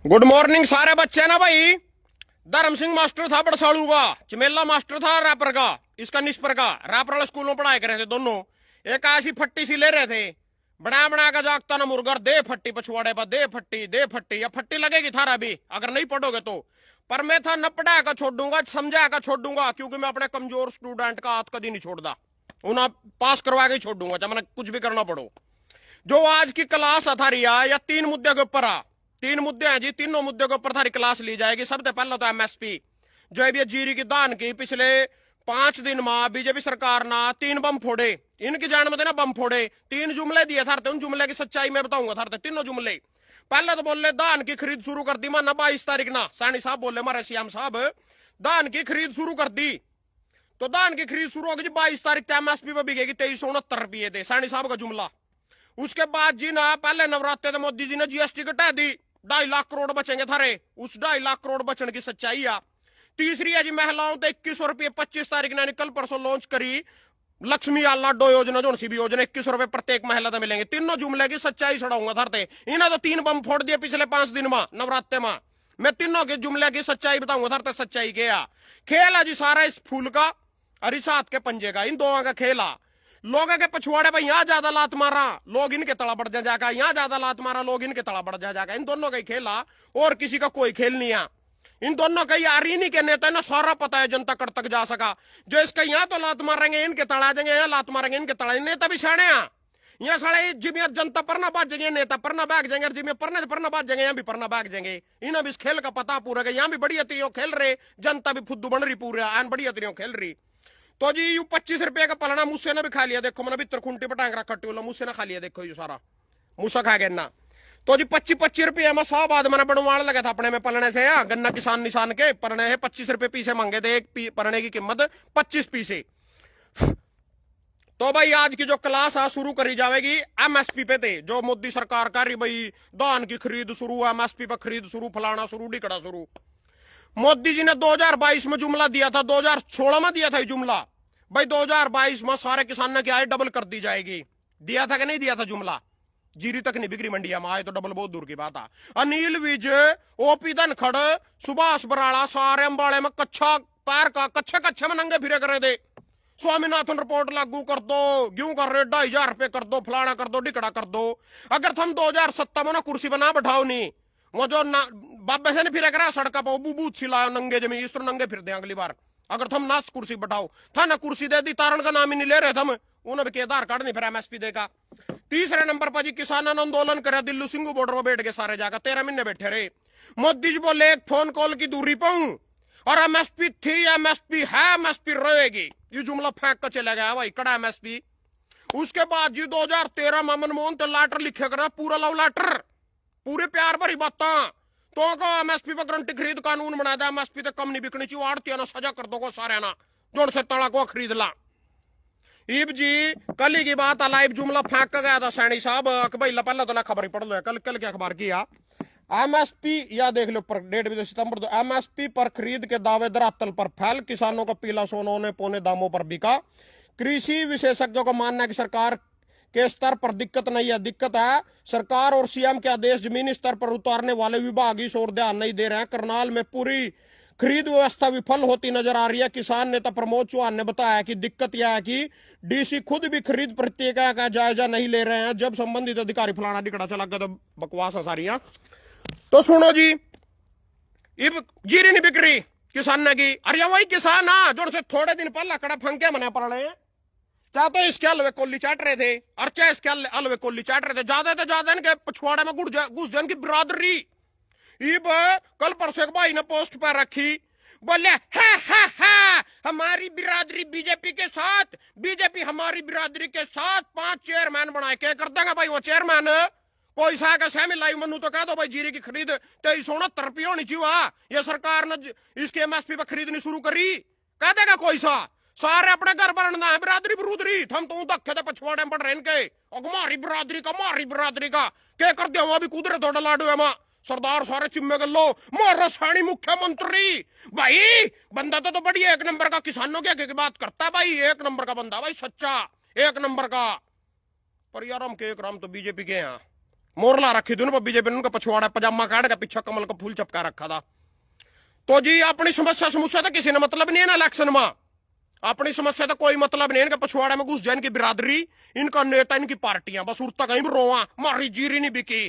Good morning सारे बच्चे ना भाई। धर्म सिंह मास्टर था बड़साड़ू का, चमेला मास्टर था रैपर का, इसका निस्पर का। रैपर वाले स्कूलों में पढ़ाई कर रहे थे दोनों। एक ऐसी फट्टी सी ले रहे थे, बना बना का जागता ना मुर्गर, दे फट्टी पछुआड़े पर, दे फट्टी दे फट्टी। या फट्टी लगेगी थारा भी अगर नहीं पढ़ोगे तो। पर मैं था न पढ़ा का छोड़ दूंगा, समझा का छोड़ दूंगा, क्योंकि मैं अपने कमजोर स्टूडेंट का हाथ कभी नहीं छोड़ता। उन्हें पास करवा के ही छोड़ दूंगा, चाहे मैंने कुछ भी करना पड़ो। जो आज की क्लास था रिया, या तीन मुद्दे के ऊपर आ, तीन मुद्दे हैं जी, तीनों मुद्दों के ऊपर थारी क्लास ली जाएगी। सबसे पहला तो एमएसपी, जो है जीरी की दान की पिछले 5 दिन में बीजेपी सरकार ना 3 बम फोड़े। इनकी जान में देना बम फोड़े, 3 जुमले दिए थारते। उन जुमले की सच्चाई मैं बताऊंगा थारते तीनों जुमले। पहले तो बोले दान की खरीद शुरू कर दी माना 22 तारीख ना, सानी साहब बोले हमारे सीएम साहब दान की खरीद शुरू कर दी। तो दान की खरीद शुरू होगी 22 तारीख तक, एमएसपी पर बिकेगी 2369 रुपये थे, सानी साहब का जुमला। उसके बाद जी ना पहले नवरात्रे तो मोदी जी ने जीएसटी घटा दी, 2.5 लाख करोड़ बचेंगे थारे। उस 2.5 लाख करोड़ बचने की सच्चाई है। तीसरी है जी महिलाओं तो 2100 रुपये 25 तारीख ने कल परसों लॉन्च करी लक्ष्मी लाडो योजना, जो सी भी योजना 2100 रुपये प्रत्येक महिला तो मिलेंगे। तीनों जुमले की सच्चाई छड़ाऊंगा थारते। इन्हें तो 3 बम फोड़ दिए पिछले 5 दिन में नवरात्रे में। मैं तीनों के जुमले की सच्चाई बताऊंगा थारते। सच्चाई क्या खेल है जी सारा इस फूल का और इस हाथ के पंजे का, इन दोनों का खेल है। लोगों के पछुआड़े भाई यहाँ ज्यादा लात मारा, लोग इनके तला बढ़ जाएगा, यहाँ ज्यादा लात मारा, लोग इनके तला बढ़ जाएगा। इन दोनों का ही खेला और किसी का कोई खेल नहीं है। इन दोनों का यार इन्हीं के नेता ना सारा पता है जनता कट तक जा सका। जो इसका यहाँ तो लात मारेंगे इनके तड़ा जाएंगे, यहाँ लात मारेंगे इनके तड़ा। नेता भी छाने यहाँ साढ़े जिम्मे जनता पर ना बाज जाएंगे, नेता पर ना बैग जाएंगे, जिम्मे पर ना बाज जाएंगे, यहाँ भी पर ना बैग जाएंगे। इन्हें भी इस खेल का पता पूरा, यहाँ भी बढ़िया तरीके खेल रहे, जनता भी फुद्दू बन रही पूरा एन बढ़िया तरीके खेल रही। तो जी यू 25 रुपये का पलना मुझसे ना भी खा लिया, देखो मैंने भी तरखुंटी पटांग रखा टेला, मुझसे ना खा लिया, देखो ये सारा मुझसे खा गया ना। तो जी 25-25 रुपये में 100 बाद मैंने बनवाने लगा था अपने में पलने से। गन्ना किसान निशान के पलने है 25 रुपये पीछे मांगे थे, एक पलने की कीमत 25 पीसे। तो भाई आज की जो क्लास है शुरू करी जाएगी एमएसपी पे थे, जो मोदी सरकार कर रही भाई धान की खरीद शुरू, एमएसपी पे खरीद शुरू, फलाना शुरू, डिकड़ा शुरू। मोदी जी ने 2022 में जुमला दिया था, 2016 में दिया था ये जुमला भाई 2022 में सारे किसान ने क्या है डबल कर दी जाएगी। दिया था कि नहीं दिया था जुमला? जीरी तक नहीं बिक्री मंडिया में आए तो डबल बहुत दूर की बात है। अनिल विज, ओपी धनखड़, सुभाष बराड़ा सारे अंबाड़े में कच्चा पैर का कच्चे कच्चे में नंगे फिरे करे दे। स्वामीनाथन रिपोर्ट लागू कर दो, क्यों कर रहे 2,500 रुपये कर दो, फलाना कर दो, डिकड़ा कर दो। अगर तुम 2007 में ना कुर्सी बना बैठाओ नहीं, वो जो बाबे से नहीं फिर करा सड़क पर बूबूत सिलायो नंगे जमीन, इस तरह नंगे फिर दे अगली बार। अगर तुम ना कुर्सी बैठाओ था ना, कुर्सी दे दी तारण का नाम ही नहीं ले रहे तुम, उन्हें भी आधार कार्ड नहीं फिर एमएसपी देगा। तीसरे नंबर पर जी किसान आंदोलन करे दिल्ली सिंगू बॉर्डर पर बैठ के सारे जाकर 13 महीने बैठे रहे। मोदी जी बोले एक फोन कॉल की दूरी पाऊं और एमएसपी थी, एमएसपी है, एमएसपी रहेगी। ये जुमला फेंक कर चला गया भाई कड़ा एमएसपी। उसके बाद जी 2013 में मनमोहन तो लेटर लिखे करा, पूरा लव लेटर, पूरे प्यार भरी बात। तो एमएसपी पर गारंटी खरीद कानून बना दे, एमएसपी तक कम नहीं बिकनी चाहिए, आड़ती ना सजा कर दो सारे ना, जोड़ से तड़ा को खरीद ला। इब जी कल ही की बात, लाइव जुमला फेंक गया था सैनी साहब भाई पहले तो खबर ही पढ़ लो, कल कल क्या अखबार किया। एमएसपी या देख लो पर डेट भी सितंबर, तो एमएसपी पर खरीद के दावे धरातल पर फैल, किसानों का पीला सोना उन्हें पौने दामों पर बिका। कृषि विशेषज्ञों का मानना है कि सरकार के स्तर पर दिक्कत नहीं है, दिक्कत है सरकार और सीएम के आदेश जमीनी स्तर पर उतारने वाले विभाग इस ओर ध्यान नहीं दे रहे हैं। करनाल में पूरी खरीद व्यवस्था विफल होती नजर आ रही है। किसान नेता प्रमोद चौहान ने बताया कि दिक्कत यह है कि डीसी खुद भी खरीद प्रक्रिया का जायजा नहीं ले रहे हैं, जब संबंधित अधिकारी फलाना डिकड़ा चला गया तो बकवास है सारी। तो सुनो जी, इब जीरी नहीं बिक्री किसान ने की, अरे वही किसान है जो थोड़े दिन पहले कड़ा फंके मना पड़ रहे हैं। चाहे तो इसके हलवे कोली चाट रहे थे और चाहे इसके हलवे कोली चाट रहे थे, ज्यादा तो ज्यादा इनके पछुआड़े में घुस जाए इनकी बिरादरी। इब कल परसों एक भाई ने पोस्ट पर रखी, बोले हा हमारी बिरादरी बीजेपी के साथ, बीजेपी हमारी बिरादरी के साथ 5 चेयरमैन बनाए, क्या कर देगा भाई वो चेयरमैन? कोई सा का सहमी लाई मनु तो कह दो भाई जीरी की खरीद 2369 रुपये होनी चाहिए, ये सरकार ने इसके एमएसपी पर खरीदनी शुरू करी, कह देगा कोई सा? सारे अपने घर बनना है बिरादरी बिरूदरी, हम तो धक्के थे पछुआड़े पड़ रहे इनके, हमारी बिरादरी का क्या कर दिया अभी कुदरे थोड़ा लाडू है मां सरदार सारे चिम्मे गलो मोर सैनी मुख्यमंत्री। भाई बंदा तो बढ़िया एक नंबर का, किसानों की बात करता है भाई, एक नंबर का बंदा भाई, सच्चा एक नंबर का। पर यार हम के राम तो बीजेपी के हैं, मोर ला रखी थी उन पर बीजेपी ने, उनका पछवाड़ा पजामा काट का पीछा कमल का फूल चपका रखा था। तो जी अपनी समस्या समस्या तो किसी ने मतलब नहीं है ना इलेक्शन में, अपनी समस्या तो कोई मतलब नहीं, इनके पछवाड़े में घुस जाए इनकी बिरादरी, इनका नेता, इनकी पार्टियां, बस उड़ता कहीं भी रोवा, मारी जीरी नहीं बिकी,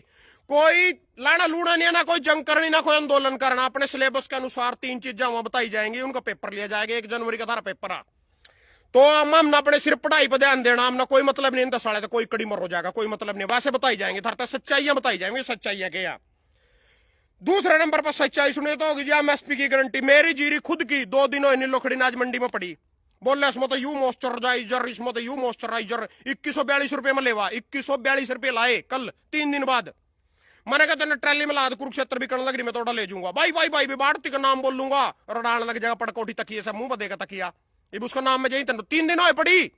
कोई लाना लूना नहीं है, ना कोई जंग करनी, ना कोई आंदोलन करना। अपने सिलेबस के अनुसार 3 चीजें वहां बताई जाएंगी, उनका पेपर लिया जाएगा, 1 जनवरी का था पेपर आ। तो हम अपने सिर्फ पढ़ाई पर ध्यान देना, हमने कोई मतलब नहीं, 10 साल तो कोई कड़ी मर हो जाएगा, कोई मतलब नहीं, वैसे बताई जाएंगे, थरता सच्चाइयां बताई जाएंगी, सच्चाइयां क्या। दूसरे नंबर पर सच्चाई सुने तो होगी जी एमएसपी की गारंटी, मेरी जीरी खुद की 2 दिन हुए लोखड़ी नाज मंडी में पड़ी, बोले इसमें तो यू मॉइस्चराइजर, इसमें तो यू मॉइस्चराइजर 2142 रुपए में लेवा, 2142 रुपए लाए कल 3 दिन बाद। मैंने कहा तेने ट्रैली में लाद कुरुक्षेत्र भी करने लग रही, मैं थोड़ा ले जाऊंगा, भाई भाई भाई बाढ़ती का नाम बोल लूंगा, रडान लग जाएगा, पड़कोटी तकिए से मुंह बदेगा तकिया, अब उसका नाम में जाई। 3 दिन हुए पड़ी,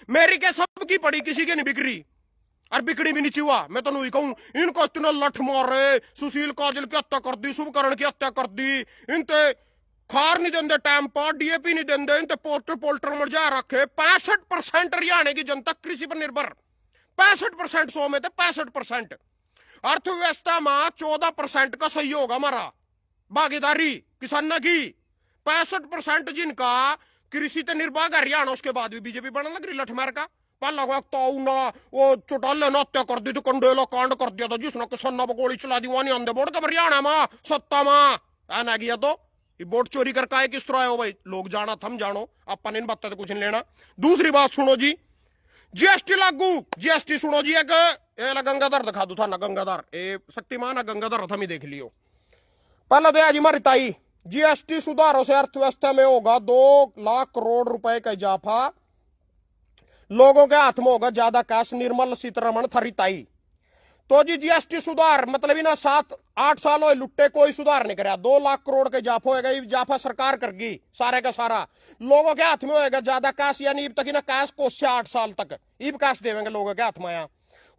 मेरी क्या सबकी पड़ी, किसी के नहीं बिक्री, और बिकड़ी भी नहीं हुआ। मैं तो नहीं कहूं इनको इतना लठ मारे, सुशील काजल की हत्या कर दी, शुभकरण की हत्या कर दी, इनते खार नहीं देंगे टाइम पर, डीएपी नहीं देंगे, इनते पोल्ट्र पोल्ट्र मर जा रखे। 65% हरियाणा की जनता कृषि पर निर्भर, 65%, 100 में थे 65%। अर्थव्यवस्था में 14% का सहयोग हमारा, भागीदारी किसानों की, 65% जिनका कृषि पर निर्भर हरियाणा, उसके बाद भी बीजेपी बनने लग रही लठमार का। पहला वो चौटाले ने हत्या कर दी थी, कंडेला कांड कर दिया था, जिसने किसानों पर गोली चला दी, वहां आंदे बोर्ड का हरियाणा में सत्ता में आना गया। तो ये वोट चोरी करके आए किस तरह हो भाई, लोग जाना थम जानो, अपन इन बातों तो कुछ नहीं लेना। दूसरी बात सुनो जी, जीएसटी लागू, जीएसटी सुनो जी, एक गंगाधर दिखा दू था ना, गंगाधर ए शक्तिमान गंगाधर हम ही देख लियो। पहला तो आज हमारी ताई, जीएसटी सुधारों से अर्थव्यवस्था में होगा 2 लाख करोड़ रुपए का इजाफा, लोगों के हाथ में होगा ज्यादा कैश, निर्मल सीतारमण थरीताई। तो जी जीएसटी सुधार मतलब ना 7-8 साल हो लुट्टे, कोई सुधार नहीं कराया, 2 लाख करोड़ का इजाफा होगा, इजाफा सरकार करगी सारे का सारा, लोगों के हाथ में होगा ज्यादा कैश, यानी अब तक ना कैश को 8 साल तक इब कैश देवेंगे लोगों के हाथ में आया।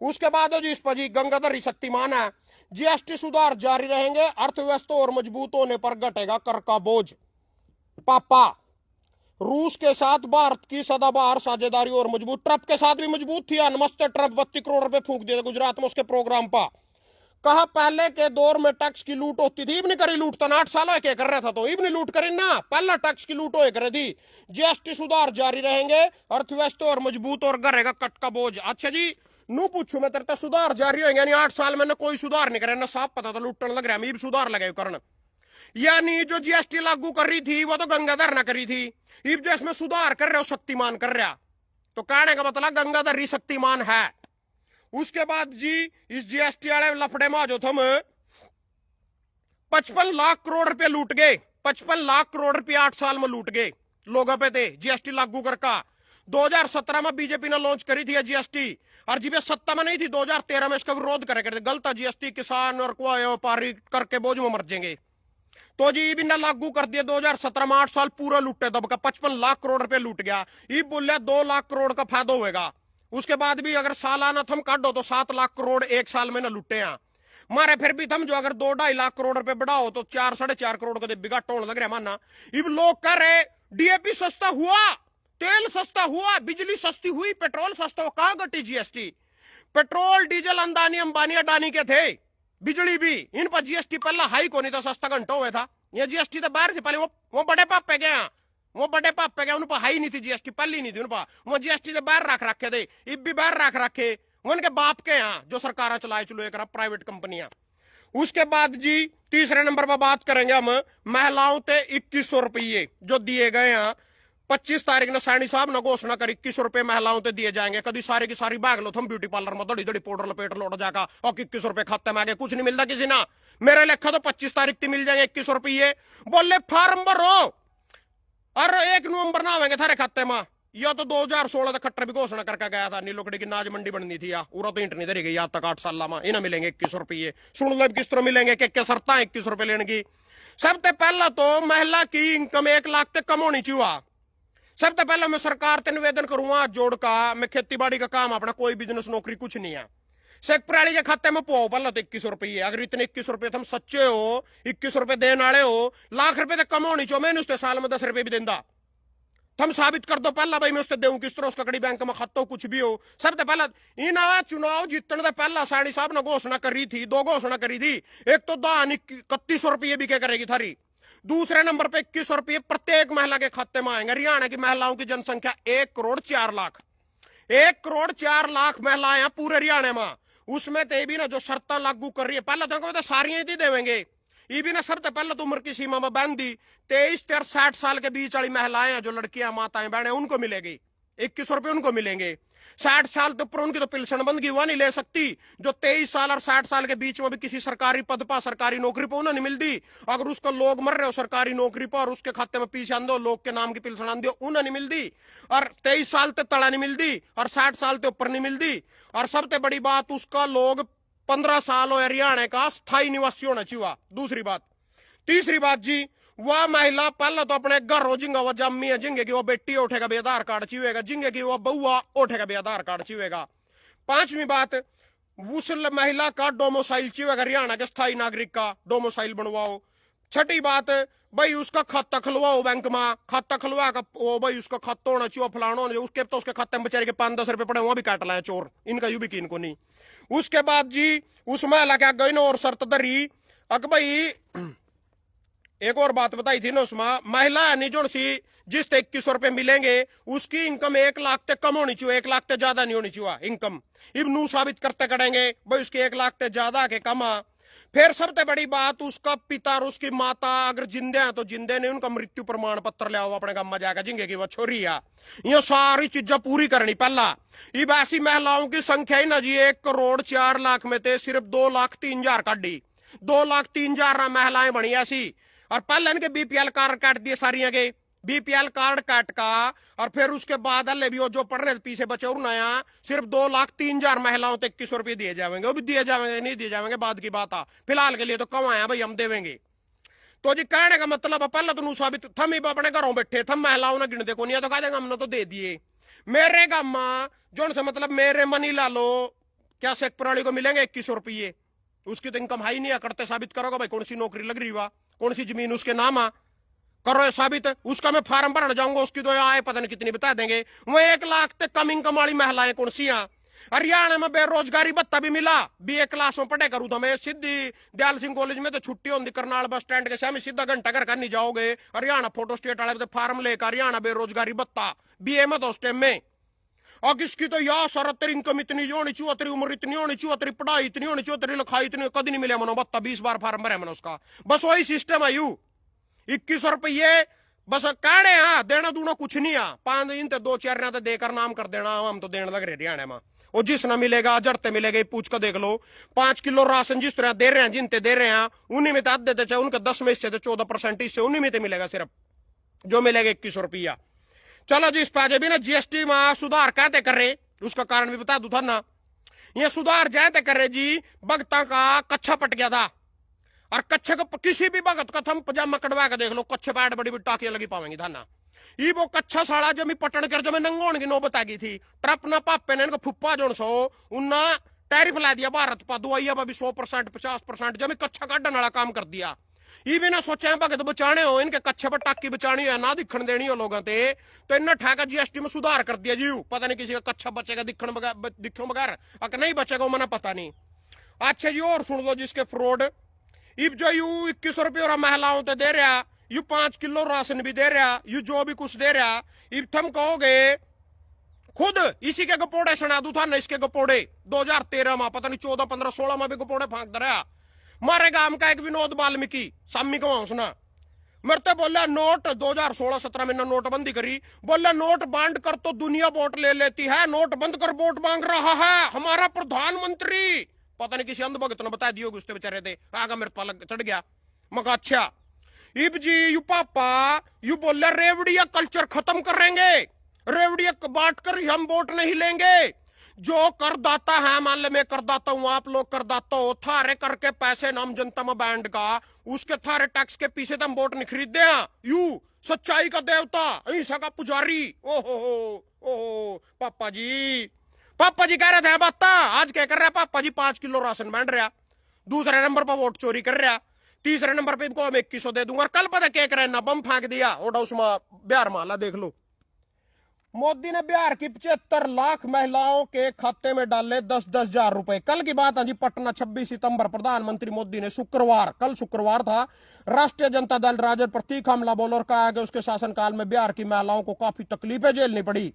उसके बाद जी इस पर जी गंगाधर शक्तिमान है, जीएसटी सुधार जारी रहेंगे, अर्थव्यवस्था और मजबूत होने पर घटेगा कर का बोझ। पापा, रूस के साथ भारत की सदाबहार साझेदारी और मजबूत, ट्रंप के साथ भी मजबूत थी, नमस्ते ट्रंप 32 करोड़ रुपए फूंक दिए गुजरात में उसके प्रोग्राम पर। कहा पहले के दौर में टैक्स की लूट होती थी, इब नहीं करी लूट, तो 8 साल क्या कर रहा था, तो इब नहीं लूट करी ना, पहला टैक्स की लूट हो कर दी। जीएसटी सुधार जारी रहेंगे, अर्थव्यवस्था और मजबूत और घरेगा कट का बोझ। अच्छा जी नू पूछू मैं तेरे, सुधार जारी होंगे यानी 8 साल में कोई सुधार नहीं करे ना, साफ पता था लूटने लग रहा है, इब सुधार लगे करना, यानी जो जीएसटी लागू कर रही थी वो तो गंगाधर ना करी थी, इब जो इसमें सुधार कर रहे हो शक्तिमान कर रहा, तो कहने का मतलब गंगाधर ही शक्तिमान है। उसके बाद जी इस जीएसटी वाले लफड़े में जो थम 55 लाख करोड़ रुपए लूट गए, 55 लाख करोड़ रुपए 8 साल में लूट गए लोगों पे थे जीएसटी लागू करका। 2017 में बीजेपी ने लॉन्च करी थी जीएसटी, और जब सत्ता में नहीं थी 2013 में इसका विरोध करे करते, गलत जीएसटी किसान और व्यापारी करके बोझ में मर जाएंगे। तो जी इब लागू कर दिया 2017 में, 8 साल पूरा लूटे दब का 55 लाख करोड़ रुपए लूट गया। ये बोले 2 लाख करोड़ का फायदा होगा, उसके बाद भी अगर सालाना थम काटो तो 7 लाख करोड़ 1 साल में न लूटे हैं मारे, फिर भी थम जो अगर 2-2.5 लाख करोड़ रुपए बढ़ाओ तो 4-4.5 करोड़ का बिगाट होने लग रहा मानना। इब लोग कह रहे डीएपी सस्ता हुआ, तेल सस्ता हुआ, बिजली सस्ती हुई, पेट्रोल सस्ता हुआ, कहां घटी जीएसटी? पेट्रोल डीजल अंदानी अंबानी अडानी के थे, बिजली भी, इन पर जीएसटी पहला हाई को नहीं था, सस्ता घंटा हुआ था, ये जीएसटी तो बाहर थी पहले, वो बड़े पापे गए, वो बड़े पापे गए, उन पर हाई नहीं थी जीएसटी, पहली नहीं थी उन पर, वो जीएसटी तो बाहर रख रखे थे, इब भी बाहर रख रखे उनके बाप के यहाँ जो सरकार चलाए चलो एक प्राइवेट कंपनियां। उसके बाद जी तीसरे नंबर पर बात करेंगे हम, महिलाओं के 2100 रुपये जो दिए गए हैं, 25 तारीख ने सैनी साहब ने घोषणा कर 2100 रुपए महिलाओं को दिए जाएंगे। कभी सारी की सारी बैग लो थम ब्यूटी पार्लर में दड़ी दड़ी पाउडर लपेट लौट जाएगा और 2100 रुपए खाते में आ गए, कुछ नहीं मिलता किसी ना, मेरे लेखा तो 25 तारीख की मिल जाएंगे 2100 रुपये। बोले फार्म भरो और 1 नवंबर ना आवेंगे थारे खाते में। यह तो 2016 तक खट्टर भी घोषणा करके गया था, नीलोकड़ी की नाज मंडी बननी थी, पूरा तो इंट नहीं धरी गई आज तक 8 साल में, इन्हें मिलेंगे 2100 रुपये। सुन लो किस तरह मिलेंगे, क्या शर्त है 2100 रुपए लेने की। सबसे पहला तो महिला की इनकम 1 लाख तक कम होनी चाहिए। सबसे पहले मैं सरकार से निवेदन करूंगा जोड़ का, मैं खेती बाड़ी का काम अपना, कोई बिजनेस नौकरी कुछ नहीं है, सेक्रेटरी के खाते में पाओ पहले तो 2100 रुपये। अगर इतने 2100 रुपये तुम सच्चे हो, 2100 रुपये देने वाले हो, लाख रुपए तक कम होनी चाहिए, मैंने उसके साल में 10 रुपये भी देंदा, तुम साबित कर दो पहला भाई मैं उससे देऊं किस तरह उसका कड़ी बैंक में खाता हो कुछ भी हो। सबसे पहला इन चुनाव जीतने से पहला सैनी साहब ने घोषणा करी थी, दो घोषणा करी थी। एक तो दान 3100 रुपये भी क्या करेगी थारी, दूसरे नंबर पे 2100 रुपये प्रत्येक महिला के खाते में आएंगे। हरियाणा की महिलाओं की जनसंख्या 1,04,00,000, 1,04,00,000 महिलाएं हैं पूरे हरियाणा में। उसमें तो भी ना जो शर्तें लागू कर रही है, पहले तो सारियां ही देवेंगे। ये भी ना सबसे पहले तो उम्र की सीमा में बांध दी, 23 से 60 साल के बीच वाली महिलाएं हैं जो लड़कियां माताएं बहनें उनको मिलेगी 2100 रुपये उनको मिलेंगे। 60 साल तो ऊपर उनकी तो पेंशन बंदगी वह नहीं ले सकती। जो 23 साल और 60 साल के बीच में भी किसी सरकारी पद पर सरकारी नौकरी पर उन्हें नहीं मिलती। अगर उसको लोग मर रहे हो सरकारी नौकरी पर और उसके खाते में पीछे आंदो लोग के नाम की पेंशन आंदो उन्हें नहीं मिलती। और 23 साल तक तड़ा नहीं मिलती और 60 साल के ऊपर नहीं मिलती। और सबसे बड़ी बात उसका लोग 15 साल हो हरियाणा का स्थायी निवासी होना चाहिए। दूसरी बात, तीसरी बात जी, वह महिला पहले तो अपने घर हो जिंगा वह जम्मी है, जिंगे की वो बेटी उठेगा भी आधार कार्ड चाहिएगा, जिंगे की वो बउआ उठेगा भी आधार कार्ड चाहिएगा। पांचवी बात, उस महिला का डोमोसाइल चाहिएगा, हरियाणा के स्थायी नागरिक का डोमोसाइल बनवाओ। छठी बात, भाई उसका खाता खुलवाओ बैंक में, खाता खुलवा का वो भाई उसका खाता होना चाहिए फलाना होना चाहिए। उसके तो उसके खाते में बेचारे के 5-10 रुपए पड़े वहां भी काट लाए चोर, इनका यू भी की इनको नहीं। उसके बाद जी उस महिला क्या गई ना और शर्त धरी अक भाई एक और बात बताई थी ना उसमें, महिला नहीं जो सी जिस 2100 रुपए मिलेंगे उसकी इनकम 1 लाख तक कम होनी चाहिए, 1 लाख तक ज्यादा नहीं होनी चाहिए इनकम। इब नू साबित करते करेंगे भाई उसकी 1 लाख तक ज्यादा के कम। फिर सबसे बड़ी बात उसका पिता और उसकी माता अगर जिंदे हैं तो जिंदे ने उनका मृत्यु प्रमाण पत्र ले आओ अपने गांव में जाकर, जिंगे की वो छोरी है। ये सारी चीजें पूरी करनी पहला। इब ऐसी महिलाओं की संख्या ही ना जी 1,04,00,000 में थे सिर्फ 2,03,000 काटी, 2,03,000 महिलाएं बनी ऐसी। और पहले इनके बीपीएल कार्ड काट दिए सारियां के, बीपीएल कार्ड काट का। और फिर उसके बाद अल्ले भी वो जो पढ़ने पीछे बचे और नया सिर्फ 2,03,000 महिलाओं तक 2100 रुपये दिए जाएंगे। वो भी दिए जाएंगे नहीं दिए जाएंगे बाद की बात आ, फिलहाल के लिए तो कमाया भाई हम देवेंगे। तो जी कहने का मतलब है पहले तो साबित थम ही अपने घरों बैठे थम महिलाओं ने गिनते को नहीं तो कह देंगे हमने तो दे दिए। मेरे गांव में जो से मतलब मेरे मनी ला लो क्या शेख पुराणी को मिलेंगे 2100 रुपये, उसकी तो इनकम हाई नहीं है। करते साबित करोगे भाई कौन सी नौकरी लग रही हुआ, कौन सी जमीन उसके नाम आ, करो साबित। उसका मैं फार्म भरना जाऊंगा उसकी तो आए पता नहीं कितनी बता देंगे। वो 1 लाख तक कम इनकम वाली महिलाएं कौन सी हैं। हरियाणा में बेरोजगारी भत्ता भी मिला, BA क्लास में पढ़े करूँ तो मैं सीधी दयाल सिंह कॉलेज में तो छुट्टी होती करनाल बस स्टैंड के सामने सीधा घंटा घर नहीं जाओगे हरियाणा फोटो स्टेट वाले फार्म लेकर हरियाणा बेरोजगारी भत्ता BA में तो उस टाइम में। और किसकी तो या सर तेरी इनकम इतनी होनी चाहिए, तेरी उम्र इतनी होनी चाहिए, तेरी पढ़ाई इतनी होनी चाहिए, तेरी लिखाई इतनी कभी नहीं मिले मनो भत्ता 20 बार फार्म भरे मैंने उसका। बस वही सिस्टम है यू 2100 रुपये बस कहने हाँ देना दूना कुछ नहीं आ 5 दिन तो 2-4 तो देकर नाम कर देना हम तो देने लग रहे हरियाणा में। और जिस ना मिलेगा जड़ते मिलेगा पूछ कर देख लो। 5 किलो राशन जिस तरह दे रहे हैं जिनते दे रहे हैं उन्हीं में तो आध देते चाहे उनके 10 में से 14% इससे उन्हीं में तो मिलेगा सिर्फ जो मिलेगा 2100 रुपया। चलो जी इस पे भी ना GST में सुधार कहते कर रहे उसका कारण भी बता दू था ना। ये सुधार जाते कर रहे जी भगता का कच्छा पट गया था और कच्छे को किसी भी भगत का थम पजामा कटवा के देख लो कच्छे पैड बड़ी बड़ी टाकियां लगी पावेंगी था ना। ये वो कच्छा साड़ा जो मैं पटन कर जो मैं नंगोण की नौबत आ गई थी ट्रप ना पापे ने इनको फुप्पा जो सो उन्ना टैरिफ ला दिया भारत पर दवाइया पर भी 100% 50% जो मैं कच्छा काटने वाला काम कर दिया। ये भी ना सोचा भगत बचाने हो इनके कच्छे पर टाकी बचानी है ना दिखण देनी हो लोगों ते तो इन्ना ठाका GST में सुधार कर दिया जी। पता नहीं किसी का कच्छा बचेगा दिखों बगैर अगर नहीं बचेगा मैंने पता नहीं। अच्छा जी और सुन लो जिसके फ्रॉड इब जो यू 2100 रुपये और महिलाओं तो दे रहा यू 5 किलो राशन भी दे रहा यू जो भी कुछ दे रहा इब तुम कहोगे खुद इसी के गपोड़े सुना दू था ना इसके गपोड़े 2013 में पता नहीं 14, 15, 16 में भी गपोड़े फांक दे रहा। मारे गांव का एक विनोद वाल्मीकि सामी को सुना मेरे तो बोला नोट 2016-17 में नोटबंदी करी बोला नोट बांट कर तो दुनिया वोट ले लेती है नोट बंद कर वोट मांग रहा है हमारा प्रधानमंत्री। पता नहीं किसी अंधभगत ने बता दियो उसके बेचारे थे आगा मेरे पालक चढ़ गया। मगर अच्छा इब जी यू पापा यू बोला रेवड़िया कल्चर खत्म करेंगे रेवड़िया बांट कर हम वोट नहीं लेंगे। जो करदाता है मान ले मैं करदाता हूं आप लोग करदाता हो थारे करके पैसे नाम जनता में बैंड का उसके थारे टैक्स के पीछे तुम वोट नहीं खरीदते हैं यू सच्चाई का देवता अहिंसा का पुजारी। ओहो पापा जी कह रहे थे बता आज क्या कर रहा है पापा जी 5 किलो राशन बांट रहा दूसरे नंबर पर वोट चोरी कर रहा तीसरे नंबर पे इनको हम 2100 दे दूंगा। कल पता क्या कर रहे ना बम फेंक दिया ओडा उसमें बिहार माला देख लो मोदी ने बिहार की 75 लाख महिलाओं के खाते में डाले 10-10 हजार रुपए। कल की बात है जी, पटना 26 सितंबर, प्रधानमंत्री मोदी ने कल शुक्रवार था, राष्ट्रीय जनता दल राजद पर तीखा हमला बोला और कहा कि उसके शासनकाल में बिहार की महिलाओं को काफी तकलीफें झेलनी पड़ी।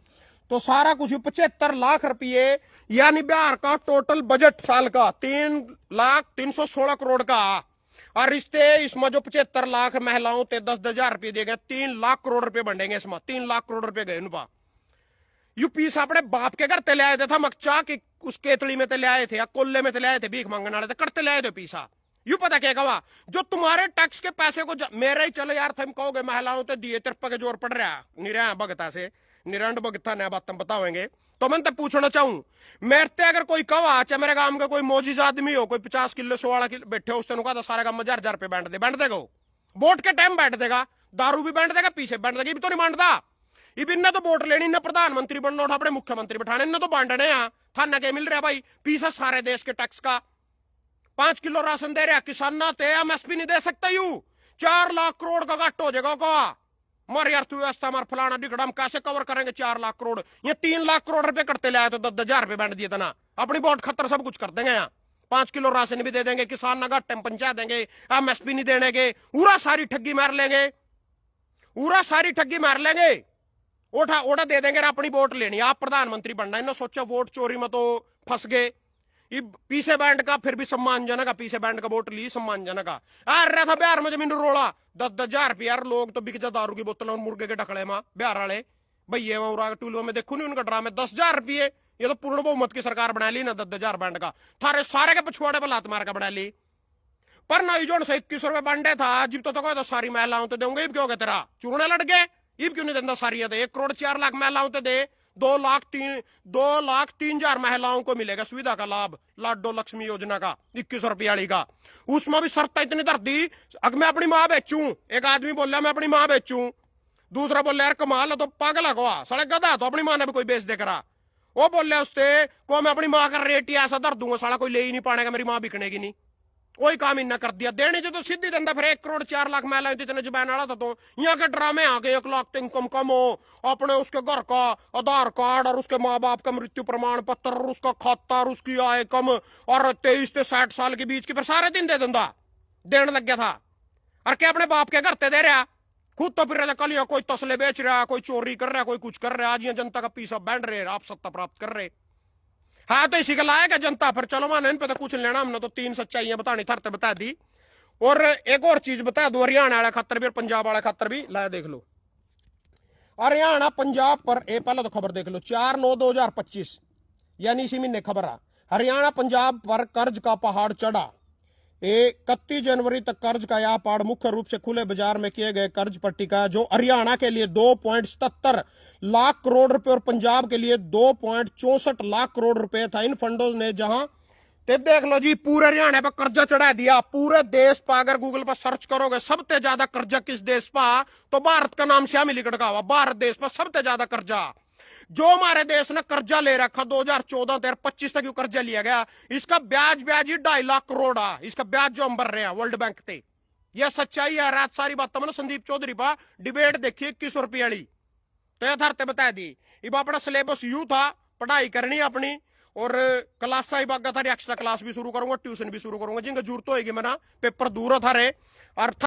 तो सारा कुछ 75 लाख रुपये, यानी बिहार का टोटल बजट साल का 3,316 करोड़ का। और रिश्ते इसमें जो 75 लाख महिलाओं ते 10-10 हजार रुपये दे गए, 3 लाख करोड़ रुपए बढ़ेंगे इसमें। 3 लाख करोड़ रुपए गए उनपा। यू पीसा अपने बाप के घर ते ले आए थे, मकचा के उस केतली में ते ले आए थे या कोल्ले में ते ले आए थे, भीख मांगने वाले थे, करते ले आए थे पीसा। यू पता क्या गवा, जो तुम्हारे टैक्स के पैसे को मेरे ही चलो यार, तुम कहोगे महिलाओं ते दिए तिरपा के जोर पड़ रहा निरा भगता से, निरंड भगता ने बात तुम बताओगे। तो मैं तो पूछना चाहूं, मेरे ते अगर कोई कवा, चाहे मेरे गांव का कोई मोजिज आदमी हो, कोई 50 किलो 16 किलो बैठे हो, उस तेन कहा सारे गांव में 1000 रुपये बैठ देगा। वोट के टाइम बैठ देगा, दारू भी बैठ देगा, पीछे बैठ देगा, भी तो नहीं बांटता। इन्हें तो वोट लेनी, इन्हें प्रधानमंत्री बनना, उठा अपने मुख्यमंत्री बैठाने, इन्हें तो बांटने हैं। थाना क्या मिल रहा है भाई, पीछा सारे देश के टैक्स का। 5 किलो राशन दे रहा किसान ना, ते एमएसपी नहीं दे सकता। यू 4 लाख करोड़ का घट हो जाएगा का। मारी अर्थव्यवस्था मार फलाना डिगड़ा, हम कैसे कवर करेंगे 4 लाख करोड़? ये 3 लाख करोड़ रुपए करते लाए तो 10-10 हजार रुपए बांट दिए था ना। अपनी वोट खतर सब कुछ कर देंगे यहाँ। 5 किलो राशन भी दे देंगे, किसान ना घाटे में पहुंचा देंगे, एमएसपी नहीं देने के, पूरा सारी ठगी मार लेंगे, पूरा सारी ठगी मार लेंगे। ओठा ओठा दे देंगे, अपनी वोट लेनी, आप प्रधानमंत्री बनना। इन्होंने सोचा वोट चोरी में तो फंस गए। पीछे बैंड का फिर भी सम्मानजनक, पीछे बैंड का वोट ली सम्मानजनक। आ रहा था बिहार में जमीन रोड़ा 10-10 हजार रुपया, लोग तो बिक जा दारू की बोतल और मुर्गे के ढकड़े में। बिहार वाले भैया वहां टूल में देखो नहीं उनका ड्रामे 10 हजार रुपये। ये तो पूर्ण बहुमत की सरकार बना ली ना, 10-10 हजार बैंड का थारे सारे के पछुआड़े पर लात मार का बना ली। पर ना जो 21 रुपए बांटे था, जिब तो सारी महिलाओं तो देंगे, क्यों गए तेरा चूरने लड़ गए, इब क्यों नहीं देता सारी? 1 करोड़ 4 लाख महिलाओं तो दे, 2 लाख 3 हजार महिलाओं को मिलेगा सुविधा का लाभ, लाडो लक्ष्मी योजना का 21 रुपये का। उसमें भी शर्त इतनी धर दी, अगर मैं अपनी माँ बेचूं, एक आदमी बोल रहा मैं अपनी माँ बेचूं, दूसरा बोल रहा यार कमाल है, तो पागल है गोवा सड़क गधा, तो अपनी माँ ने भी कोई बेच दे करा। वो बोल रहा उससे को मैं अपनी माँ का रेट ही ऐसा धर दूंगा, साला कोई ले ही नहीं पाएगा, मेरी माँ बिकने की नहीं। वही काम इन्ना कर दिया, देने जो तो सीधी धंधा। फिर 1 करोड़ 4 लाख महिलाएं इतने जुबान वाला था, तो यहाँ के ड्रामे आ गए। 1 लाख तो इनकम कम हो, अपने उसके घर का आधार कार्ड और उसके माँ बाप का मृत्यु प्रमाण पत्र और उसका खाता और उसकी आय कम और 23 से 60 साल के बीच की, फिर सारे दिन दे धंधा देने लग गया था। और क्या अपने बाप के घर ते दे रहा, खुद तो फिर रहा। कल कोई तसले बेच रहा, कोई चोरी कर रहा, कोई कुछ कर रहा। आज ये जनता का पीसा बैंड रहे, आप सत्ता प्राप्त कर रहे। हाँ तो इसी का लायक है जनता। फिर चलो मान इन पे तो कुछ लेना हमने, तो 3 सच्चाइयां बतानी थरते बता दी। और एक और चीज बता दू, हरियाणा वाला खतर भी और पंजाब वाला खतर भी लाया, देख लो। हरियाणा पंजाब पर पहले तो खबर देख लो, 4/9/2025 यानी इसी महीने खबर आ, हरियाणा पंजाब पर कर्ज का पहाड़ चढ़ा। 31 जनवरी तक कर्ज का यह पहाड़ मुख्य रूप से खुले बाजार में किए गए कर्ज पर टिका, जो हरियाणा के लिए 2.77 लाख करोड़ रुपए और पंजाब के लिए 2.64 लाख करोड़ रुपए था। इन फंडों ने जहां देख लो जी, पूरे हरियाणा पर कर्जा चढ़ा दिया। पूरे देश पर अगर गूगल पर सर्च करोगे सबसे ज्यादा कर्जा किस देश पर, तो भारत का नाम शामिल लिखा हुआ। भारत देश पर सबसे ज्यादा कर्जा जो हमारे देश ने कर्जा ले रखा 2014-13-25 तक कर्जा लिया गया, इसका ब्याज ही 2.5 लाख करोड़ है। इसका ब्याज जो हम भर रहे हैं वर्ल्ड बैंक से, यह सच्चाई है। रात सारी बात मैंने संदीप चौधरी पर डिबेट देखी 21 रुपये वाली, तो यह थरते बता दी। इब अपना सिलेबस यू था, पढ़ाई करनी अपनी, और क्लास ही बागा था, एक्स्ट्रा क्लास भी शुरू करूंगा, ट्यूशन भी शुरू करूंगा, जिनका जरूरत होगी। मेरा पेपर दूर था रहे और